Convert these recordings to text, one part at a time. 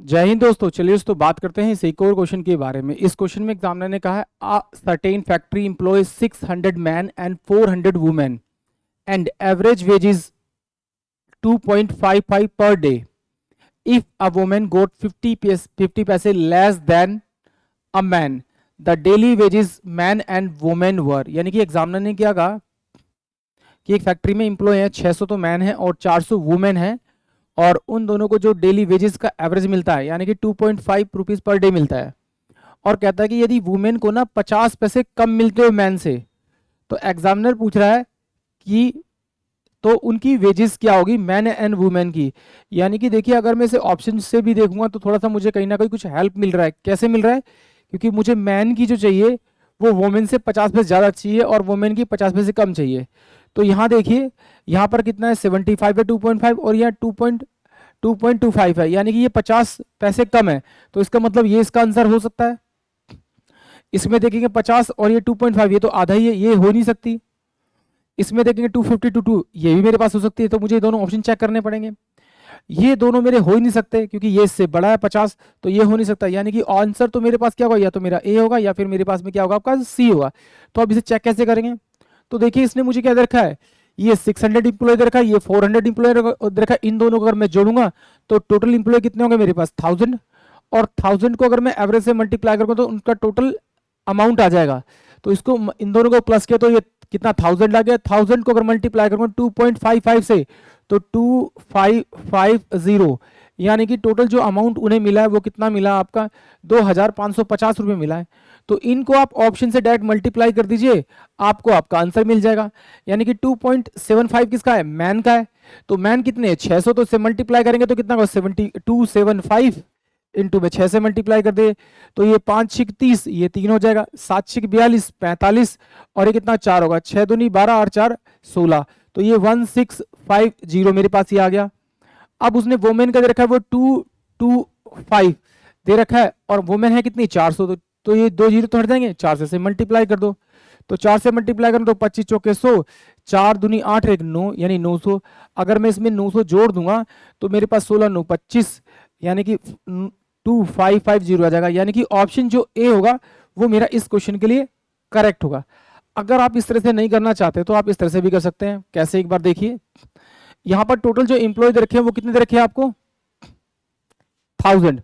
जय हिंद दोस्तों। चलिए दोस्तों बात करते हैं इस एक और क्वेश्चन के बारे में। इस क्वेश्चन में एग्जामिनर ने कहा है a certain factory employ 600 man and 400 women and average wages 2.55 per day. If a women got 50 paise less than a man, the daily wages man and women were. यानी कि एग्जामिनर ने क्या कहा कि एक फैक्ट्री में एम्प्लॉय है, 600 तो मैन है और 400 वुमेन है, और उन दोनों को जो डेली वेजेस का एवरेज मिलता है यानी कि 2.5 रुपीज पर डे मिलता है। और कहता है कि यदि वुमेन को ना 50 पैसे कम मिलते हो मैन से, तो एग्जामिनर पूछ रहा है कि तो उनकी वेजेस क्या होगी मैन एंड वुमेन की। यानी कि देखिए, अगर मैं इसे ऑप्शन से भी देखूंगा तो थोड़ा सा मुझे कहीं ना कहीं कुछ हेल्प मिल रहा है। कैसे मिल रहा है? क्योंकि मुझे मैन की जो चाहिए वो वुमेन से 50 पैसे ज़्यादा चाहिए और वुमेन की 50 पैसे कम चाहिए। तो यहाँ देखिए, यहाँ पर कितना है 75 है 2.5, और यहाँ 2.25 है, यानी कि ये 50 पैसे कम है। तो इसका मतलब ये इसका आंसर हो सकता है। इसमें देखेंगे 50 और ये 2.5, ये तो आधा ही है, ये हो नहीं सकती। इसमें देखेंगे 250 टू 2, ये भी मेरे पास हो सकती है। तो मुझे दोनों ऑप्शन चेक करने पड़ेंगे। ये दोनों मेरे हो ही नहीं सकते क्योंकि ये इससे बड़ा है 50, तो ये हो नहीं सकता। यानी कि आंसर तो मेरे पास क्या होगा, या तो मेरा ए होगा या फिर मेरे पास में क्या होगा आपका सी होगा। तो अब इसे चेक कैसे करेंगे? तो देखिए, इसने मुझे क्या दे रखा है, ये 600 इंप्लॉय दे रखा है, ये 400 इंप्लॉय दे रखा है। इन दोनों को अगर मैं जोड़ूंगा तो टोटल इंप्लॉय कितने होंगे मेरे पास 1000, और 1000 को अगर मैं एवरेज से मल्टीप्लाई करूंगा तो उनका टोटल अमाउंट आ जाएगा। तो इसको इन दोनों को प्लस किया तो ये कितना 1000 आ गया। 1000 को अगर मल्टीप्लाई करूंगा 2.55 से तो 2550, यानी कि टोटल जो अमाउंट उन्हें मिला है वो कितना मिला आपका 2550 रुपये मिला है। तो इनको आप ऑप्शन से डायरेक्ट मल्टीप्लाई कर दीजिए, आपको आपका आंसर मिल जाएगा। यानी कि 2.75 किसका है, मैन का है। तो मैन कितने हैं 600, तो इससे मल्टीप्लाई करेंगे तो कितना होगा 7275 इंटू में 6 से मल्टीप्लाई कर दे तो ये 5 छिक 30, ये 3 हो जाएगा, 7 छिक 42 45, और ये कितना 4 होगा, 6 दूनी 12 और 4 16। तो ये 1650 मेरे पास ये आ गया। अब उसने वोमेन का दे रखा है वो 225 दे रखा है, और वोमेन है कितनी 400, तो ये 2 जीरो तो हट जाएंगे, 4 से मल्टीप्लाई कर दो। तो 4 से मल्टीप्लाई करो तो 25 चौके 100, 4 दूनी 8 एक 9, यानी 900। अगर मैं इसमें 900 जोड़ दूंगा तो मेरे पास 16 9 25, यानी कि 2550 आ जाएगा। यानी कि ऑप्शन जो ए होगा वो मेरा इस क्वेश्चन के लिए करेक्ट होगा। अगर आप इस तरह से नहीं करना चाहते तो आप इस तरह से भी कर सकते हैं। कैसे, एक बार देखिए, यहां पर टोटल जो एम्प्लॉय दे रखे हैं वो कितने दे रखे हैं आपको 1000।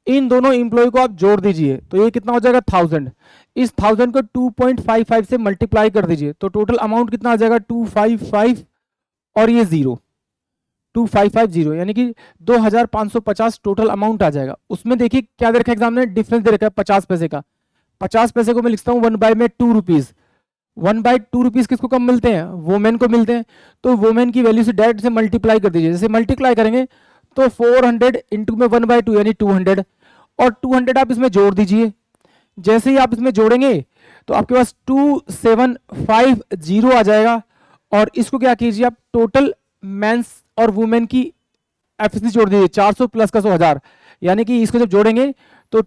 इन दोनों एम्प्लॉय को आप जोड़ दीजिए तो ये कितना हो जाएगा 1000। इस 1000 को 2.55 से मल्टीप्लाई कर दीजिए तो टोटल अमाउंट कितना आ जाएगा 255, और ये 2550, यानी कि 2550 टोटल अमाउंट आ जाएगा। उसमें देखिए क्या दे रखा है एग्जाम में, डिफरेंस दे रखा है 50 पैसे का। 50 पैसे को मैं लिखता हूँ 1 बाय में 2 रुपीज। 1 बाय 2 रुपीज किसको कम मिलते हैं, वोमेन को मिलते हैं। तो वोमेन की वैल्यू से डायरेक्ट से मल्टीप्लाई कर दीजिए। जैसे मल्टीप्लाई करेंगे तो 400 इंटू में 1/2 यानी 200, और 200 आप इसमें जोड़ दीजिए। जैसे ही आप इसमें जोड़ेंगे तो आपके पास 2750 आ जाएगा। और इसको क्या कीजिए आप, टोटल मेंस और वुमेन की एफिशिएंसी जोड़ दीजिए, 400 प्लस का 100 1000, यानी कि इसको जब जोड़ेंगे तो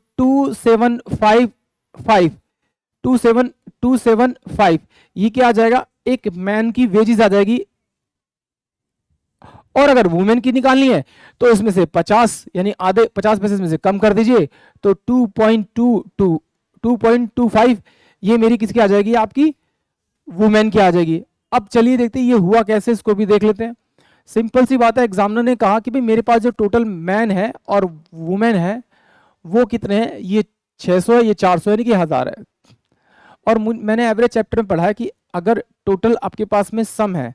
275 ये क्या आ जाएगा, एक मैन की वेजेस आ जाएगी। और अगर वुमेन की निकालनी है तो इसमें से 50 यानी आधे 50 पैसे इसमें से कम कर दीजिए तो 2.25 ये मेरी किसकी आ जाएगी, आपकी वुमेन की आ जाएगी। अब चलिए देखते हैं ये हुआ कैसे, इसको भी देख लेते हैं। सिंपल सी बात है, एग्जामिनर ने कहा कि भाई मेरे पास जो टोटल मैन है और वुमेन है वो कितने हैं, ये 600 है, ये 400 यानी कि 1000 है। और मैंने एवरेज चैप्टर में पढ़ा है कि अगर टोटल आपके पास में सम है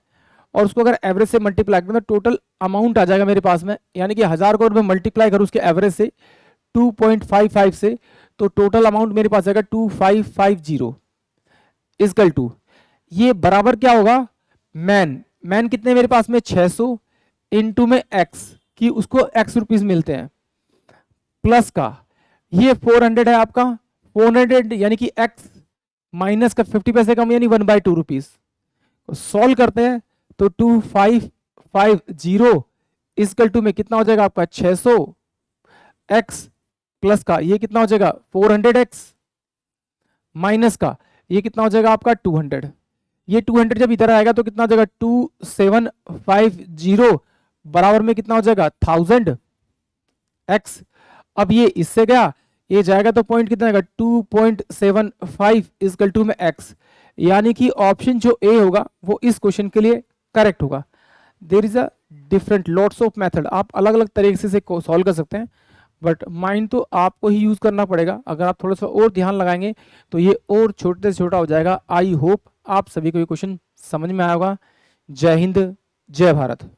और उसको अगर एवरेज से मल्टीप्लाई करें तो टोटल अमाउंट आ जाएगा मेरे पास में, यानी कि 1000 को अगर मैं मल्टीप्लाई करूं उसके एवरेज से 2.55 से तो टोटल अमाउंट मेरे पास आएगा 2550 इजकल टू, ये बराबर क्या होगा, मैन कितने मेरे पास में 600 इंटू में एक्स की उसको एक्स रुपीज मिलते हैं, प्लस का ये 400 है आपका 400 यानी कि एक्स माइनस का 50 पैसे कम यानी 1/2 रुपीज। सॉल्व करते हैं तो 2550 इजकल टू में कितना हो जाएगा आपका 600 एक्स प्लस का ये कितना हो जाएगा 400 एक्स माइनस का ये कितना हो जाएगा आपका 200। ये 200 जब इधर आएगा तो कितना हो जाएगा 2750 बराबर में कितना हो जाएगा 1000 एक्स अब ये इससे गया, ये जाएगा तो पॉइंट कितना आएगा 2.75 इजकल टू में x, यानी कि ऑप्शन जो ए होगा वो इस क्वेश्चन के लिए करेक्ट होगा। There is a different lots of method, आप अलग अलग तरीके से सॉल्व कर सकते हैं, बट माइंड तो आपको ही यूज करना पड़ेगा। अगर आप थोड़ा सा और ध्यान लगाएंगे तो ये और छोटे से छोटा हो जाएगा। आई होप आप सभी को ये क्वेश्चन समझ में आया होगा। जय हिंद, जय भारत।